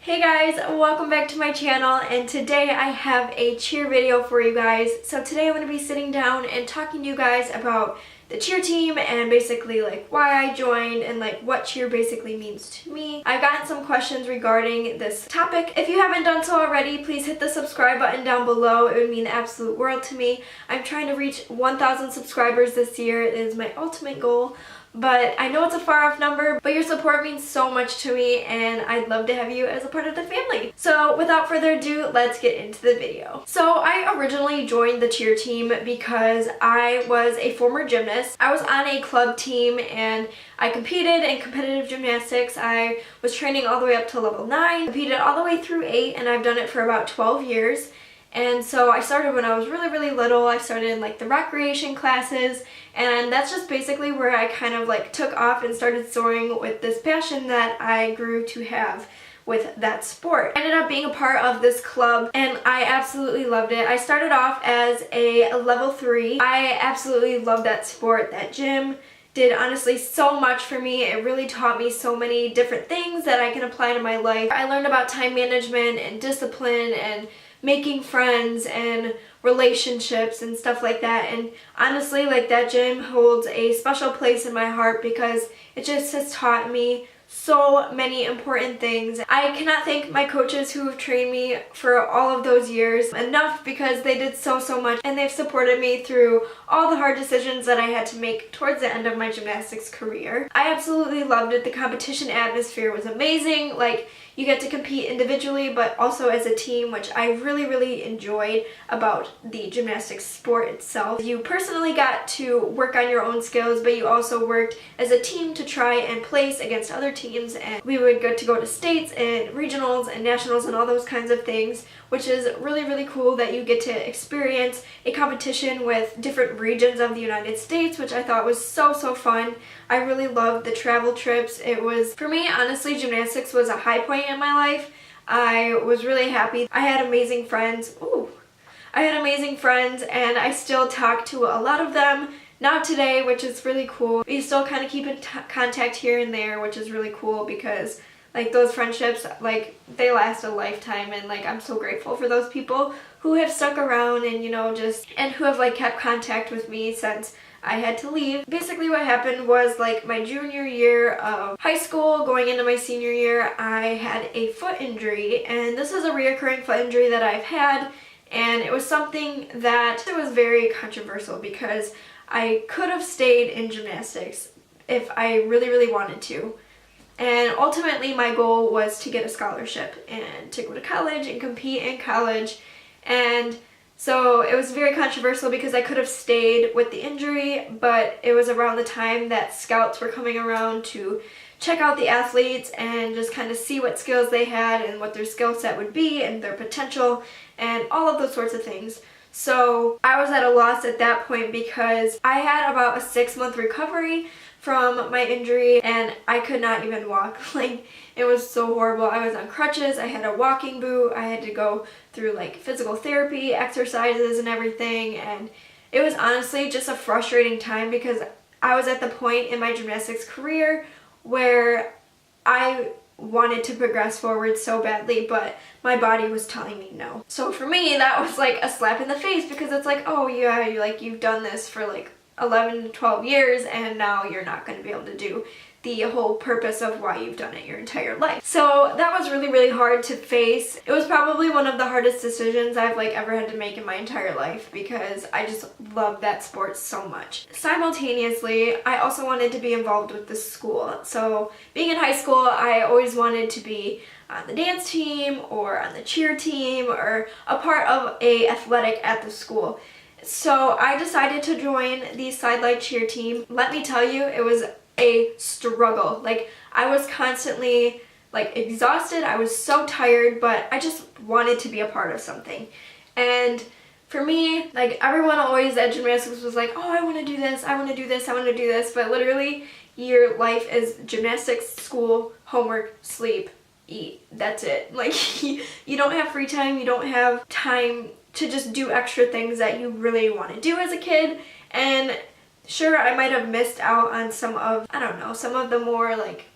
Hey guys, welcome back to my channel, and today I have a cheer video for you guys. So today I'm going to be sitting down and talking to you guys about the cheer team and basically like why I joined and like what cheer basically means to me. I've gotten some questions regarding this topic. If you haven't done so already, please hit the subscribe button down below. It would mean the absolute world to me. I'm trying to reach 1,000 subscribers this year. It is my ultimate goal. But I know it's a far off number, but your support means so much to me and I'd love to have you as a part of the family. So without further ado, let's get into the video. So I originally joined the cheer team because I was a former gymnast. I was on a club team and I competed in competitive gymnastics. I was training all the way up to level 9, competed all the way through 8, and I've done it for about 12 years. And so I started when I was really little. I started in like the recreation classes, and that's just basically where I kind of like took off and started soaring with this passion that I grew to have with that sport. I ended up being a part of this club and I absolutely loved it. I started off as a level 3. I absolutely loved that sport. That gym did honestly so much for me. It really taught me so many different things that I can apply to my life. I learned about time management and discipline and making friends and relationships and stuff like that, and honestly like that gym holds a special place in my heart because it just has taught me so many important things. I cannot thank my coaches who have trained me for all of those years enough because they did so much and they've supported me through all the hard decisions that I had to make towards the end of my gymnastics career. I absolutely loved it. The competition atmosphere was amazing. Like, you get to compete individually but also as a team, which I really enjoyed about the gymnastics sport itself. You personally got to work on your own skills, but you also worked as a team to try and place against other teams, and we would get to go to states and regionals and nationals and all those kinds of things, which is really cool that you get to experience a competition with different regions of the United States, which I thought was so fun. I really loved the travel trips. It was, for me, honestly, gymnastics was a high point in my life. I was really happy. I had amazing friends. I had amazing friends and I still talk to a lot of them now today, which is really cool. We still kind of keep in contact here and there, which is really cool because like those friendships, like they last a lifetime, and like I'm so grateful for those people who have stuck around and and who have like kept contact with me since I had to leave. Basically what happened was like my junior year of high school going into my senior year, I had a foot injury, and this is a reoccurring foot injury that I've had, and it was something that it was very controversial because I could have stayed in gymnastics if I really wanted to. And ultimately my goal was to get a scholarship and to go to college and compete in college. And so it was very controversial because I could have stayed with the injury, but it was around the time that scouts were coming around to check out the athletes and just kind of see what skills they had and what their skill set would be and their potential and all of those sorts of things. So I was at a loss at that point because I had about a 6-month recovery from my injury and I could not even walk. Like, it was so horrible. I was on crutches, I had a walking boot, I had to go through like physical therapy, exercises and everything, and it was honestly just a frustrating time because I was at the point in my gymnastics career where I wanted to progress forward so badly, but my body was telling me no. So for me, that was like a slap in the face because it's like, oh yeah, you've done this for like 11 to 12 years and now you're not going to be able to do the whole purpose of why you've done it your entire life. So that was really hard to face. It was probably one of the hardest decisions I've like ever had to make in my entire life because I just love that sport so much. Simultaneously, I also wanted to be involved with the school. So being in high school, I always wanted to be on the dance team or on the cheer team or a part of a athletic at the school. So I decided to join the sidelight cheer team. Let me tell you, it was a struggle. Like, I was constantly like exhausted. I was so tired, but I just wanted to be a part of something. And for me, like, everyone always at gymnastics was like, oh, I want to do this, I want to do this, I want to do this, but literally your life is gymnastics, school, homework, sleep, eat. That's it. Like, you don't have free time, you don't have time to just do extra things that you really want to do as a kid. And sure, I might have missed out on some of, I don't know, some of the more like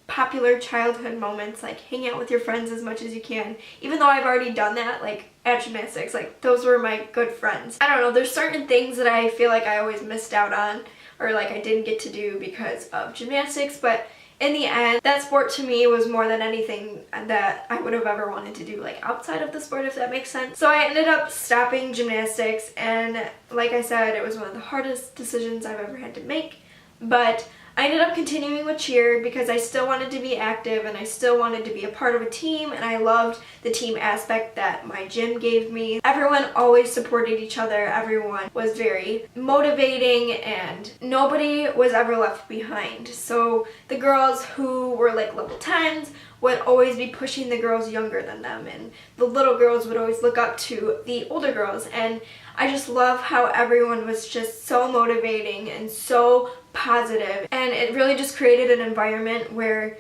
popular childhood moments, like hang out with your friends as much as you can, even though I've already done that, like at gymnastics. Like those were my good friends. I don't know, there's certain things that I feel like I always missed out on, or like I didn't get to do because of gymnastics, but in the end, that sport to me was more than anything that I would have ever wanted to do, like outside of the sport, if that makes sense. So I ended up stopping gymnastics, and like I said, it was one of the hardest decisions I've ever had to make, but I ended up continuing with cheer because I still wanted to be active and I still wanted to be a part of a team, and I loved the team aspect that my gym gave me. Everyone always supported each other, everyone was very motivating, and nobody was ever left behind. So the girls who were like level 10s would always be pushing the girls younger than them, and the little girls would always look up to the older girls, and I just love how everyone was just so motivating and so positive, and it really just created an environment where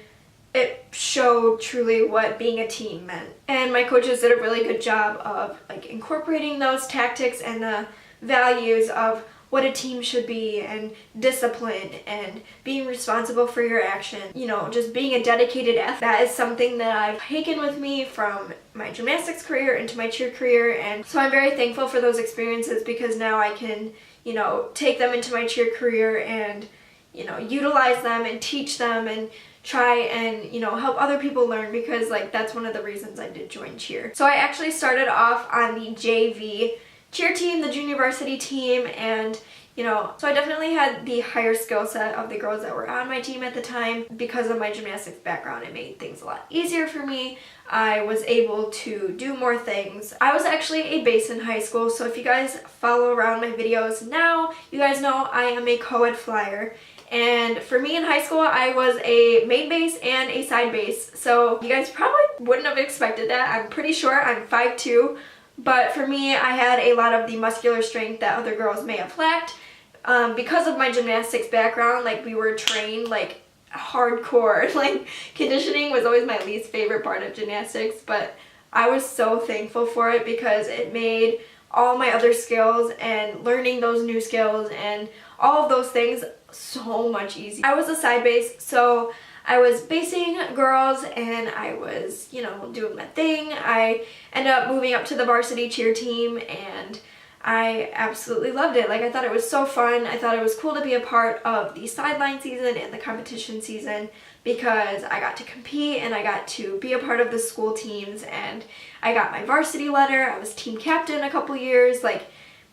it showed truly what being a team meant. And my coaches did a really good job of like incorporating those tactics and the values of what a team should be, and discipline, and being responsible for your action. You know, just being a dedicated athlete. That is something that I've taken with me from my gymnastics career into my cheer career, and so I'm very thankful for those experiences because now I can, you know, take them into my cheer career and, you know, utilize them and teach them and try and, you know, help other people learn, because like that's one of the reasons I did join cheer. So I actually started off on the JV cheer team, the junior varsity team, and you know, so I definitely had the higher skill set of the girls that were on my team at the time. Because of my gymnastics background, it made things a lot easier for me. I was able to do more things. I was actually a base in high school, so if you guys follow around my videos now, you guys know I am a co-ed flyer. And for me in high school, I was a main base and a side base. So you guys probably wouldn't have expected that. I'm pretty sure I'm 5'2". But for me, I had a lot of the muscular strength that other girls may have lacked. Because of my gymnastics background, like we were trained like hardcore. Like conditioning was always my least favorite part of gymnastics, but I was so thankful for it because it made all my other skills and learning those new skills and all of those things so much easier. I was a side base, so I was basing girls and I was, you know, doing my thing. I ended up moving up to the varsity cheer team and I absolutely loved it. Like I thought it was so fun. I thought it was cool to be a part of the sideline season and the competition season because I got to compete and I got to be a part of the school teams, and I got my varsity letter. I was team captain a couple years. Like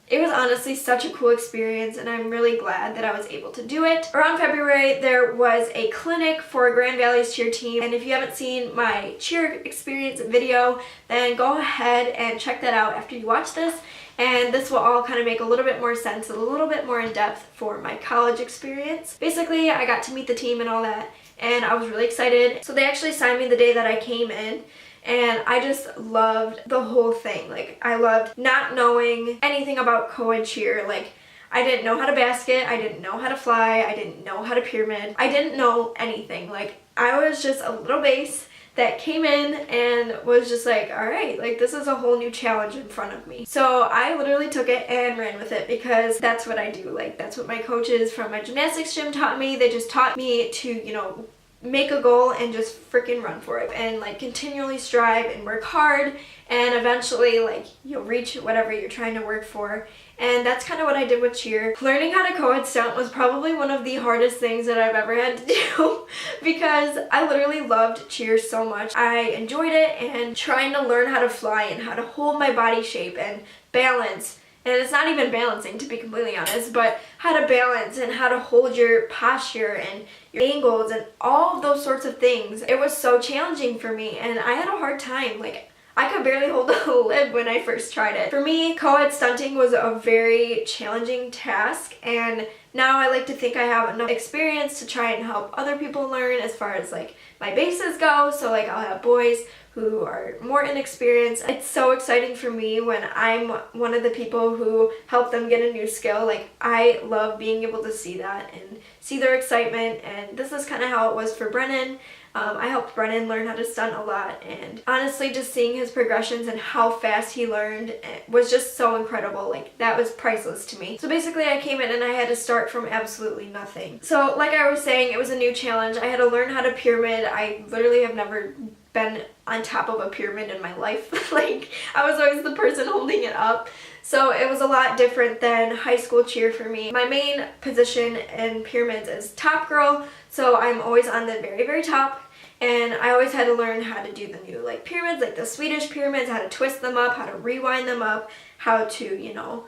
it was honestly such a cool experience, and I'm really glad that I was able to do it. Around February, there was a clinic for Grand Valley's cheer team, and if you haven't seen my cheer experience video, then go ahead and check that out after you watch this, and this will all kind of make a little bit more sense and a little bit more in depth for my college experience. Basically, I got to meet the team and all that, and I was really excited. So they actually signed me the day that I came in, and I just loved the whole thing. Like I loved not knowing anything about co-ed cheer. Like I didn't know how to basket, I didn't know how to fly, I didn't know how to pyramid, I didn't know anything. Like I was just a little base that came in and was just like, all right, like this is a whole new challenge in front of me. So I literally took it and ran with it because that's what I do. Like that's what my coaches from my gymnastics gym taught me. They just taught me to, you know, make a goal and just freaking run for it and like continually strive and work hard, and eventually like you'll reach whatever you're trying to work for. And that's kind of what I did with cheer. Learning how to co-ed stunt was probably one of the hardest things that I've ever had to do because I literally loved cheer so much. I enjoyed it, and trying to learn how to fly and how to hold my body shape and balance. And it's not even balancing, to be completely honest, but how to balance and how to hold your posture and your angles and all of those sorts of things. It was so challenging for me, and I had a hard time. Like I could barely hold a lid when I first tried it. For me, co-ed stunting was a very challenging task, and now I like to think I have enough experience to try and help other people learn as far as like my bases go. So like I'll have boys who are more inexperienced. It's so exciting for me when I'm one of the people who help them get a new skill. Like I love being able to see that and see their excitement, and this is kind of how it was for Brennan. I helped Brennan learn how to stunt a lot, and honestly just seeing his progressions and how fast he learned was just so incredible. Like, that was priceless to me. So basically I came in and I had to start from absolutely nothing. So like I was saying, it was a new challenge. I had to learn how to pyramid. I literally have never been on top of a pyramid in my life. Like, I was always the person holding it up. So it was a lot different than high school cheer for me. My main position in pyramids is top girl, so I'm always on the very, very top. And I always had to learn how to do the new like pyramids, like the Swedish pyramids, how to twist them up, how to rewind them up, how to, you know,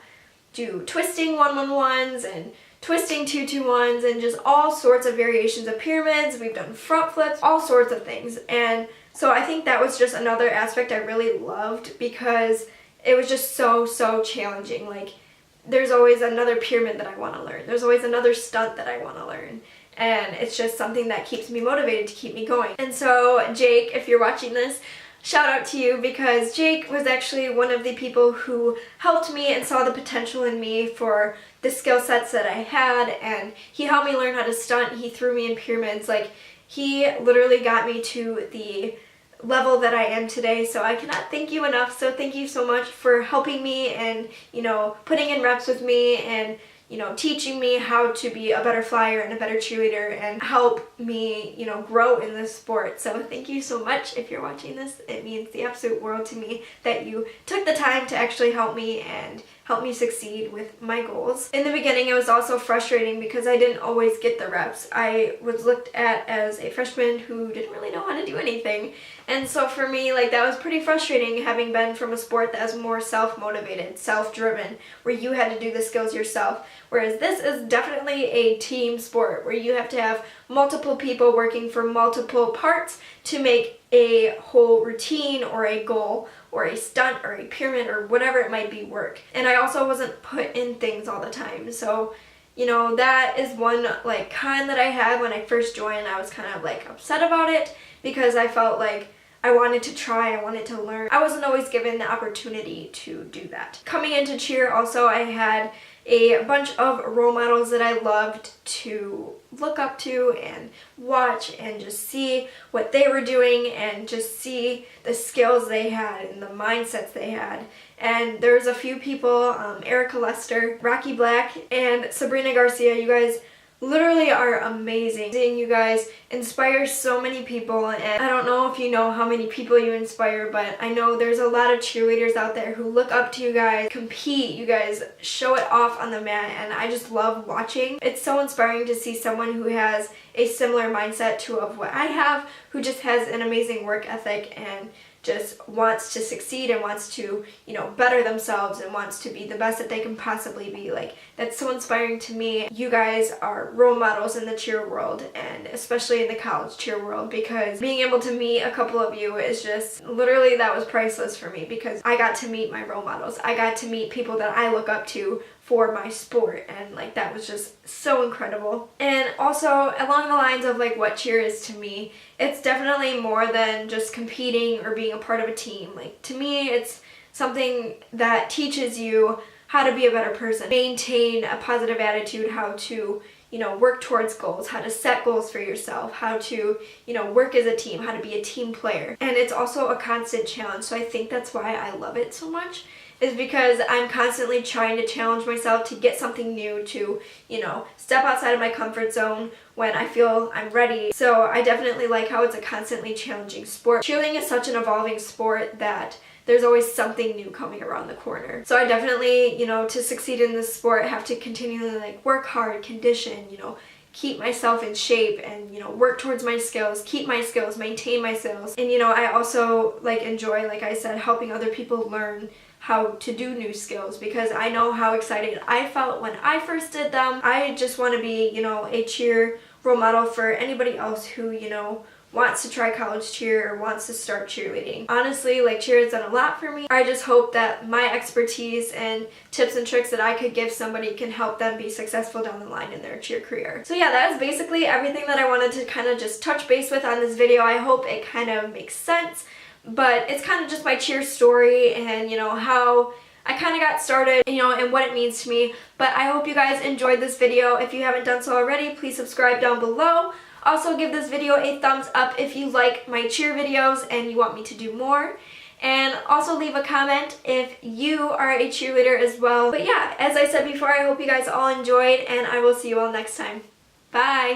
do twisting 1-1-1s and twisting 2-2-1s, and just all sorts of variations of pyramids. We've done front flips, all sorts of things. And so I think that was just another aspect I really loved, because it was just so challenging. Like, there's always another pyramid that I want to learn. There's always another stunt that I want to learn. And it's just something that keeps me motivated to keep me going. And so Jake, if you're watching this, shout out to you, because Jake was actually one of the people who helped me and saw the potential in me for the skill sets that I had, and he helped me learn how to stunt. He threw me in pyramids. Like, he literally got me to the level that I am today, so I cannot thank you enough. So thank you so much for helping me and, you know, putting in reps with me and, you know, teaching me how to be a better flyer and a better cheerleader and help me, you know, grow in this sport. So thank you so much. If you're watching this, it means the absolute world to me that you took the time to actually help me and help me succeed with my goals. In the beginning, it was also frustrating because I didn't always get the reps. I was looked at as a freshman who didn't really know how to do anything. And so for me, like, that was pretty frustrating, having been from a sport that was more self-motivated, self-driven, where you had to do the skills yourself. Whereas this is definitely a team sport where you have to have multiple people working for multiple parts to make a whole routine or a goal or a stunt or a pyramid or whatever it might be work. And I also wasn't put in things all the time. So, you know, that is one like con that I had when I first joined. I was kind of like upset about it because I felt like I wanted to try, I wanted to learn. I wasn't always given the opportunity to do that. Coming into cheer also, I had a bunch of role models that I loved to look up to and watch and just see what they were doing and just see the skills they had and the mindsets they had. And there's a few people, Erica Lester, Rocky Black, and Sabrina Garcia. You guys literally are amazing. Seeing you guys inspire so many people, and I don't know if you know how many people you inspire, but I know there's a lot of cheerleaders out there who look up to you guys, compete, you guys show it off on the mat, and I just love watching. It's so inspiring to see someone who has a similar mindset to of what I have, who just has an amazing work ethic and just wants to succeed and wants to, you know, better themselves and wants to be the best that they can possibly be. Like, that's so inspiring to me. You guys are role models in the cheer world, and especially in the college cheer world, because being able to meet a couple of you is just literally, that was priceless for me, because I got to meet my role models. I got to meet people that I look up to for my sport, and like, that was just so incredible. And also along the lines of like what cheer is to me, it's definitely more than just competing or being a part of a team. Like, to me, it's something that teaches you how to be a better person, maintain a positive attitude, how to, you know, work towards goals, how to set goals for yourself, how to, you know, work as a team, how to be a team player. And it's also a constant challenge. So I think that's why I love it so much, is because I'm constantly trying to challenge myself to get something new, to, you know, step outside of my comfort zone when I feel I'm ready. So I definitely like how it's a constantly challenging sport. Cheerleading is such an evolving sport that there's always something new coming around the corner. So I definitely, you know, to succeed in this sport, I have to continually like work hard, condition, you know, keep myself in shape and, you know, work towards my skills, keep my skills, maintain my skills. And, you know, I also like enjoy, like I said, helping other people learn how to do new skills, because I know how excited I felt when I first did them. I just want to be, you know, a cheer role model for anybody else who, you know, wants to try college cheer or wants to start cheerleading. Honestly, like, cheer has done a lot for me. I just hope that my expertise and tips and tricks that I could give somebody can help them be successful down the line in their cheer career. So yeah, that is basically everything that I wanted to kind of just touch base with on this video. I hope it kind of makes sense, but it's kind of just my cheer story and, you know, how I kind of got started, you know, and what it means to me. But I hope you guys enjoyed this video. If you haven't done so already, please subscribe down below. Also give this video a thumbs up if you like my cheer videos and you want me to do more. And also leave a comment if you are a cheerleader as well. But yeah, as I said before, I hope you guys all enjoyed, and I will see you all next time. Bye!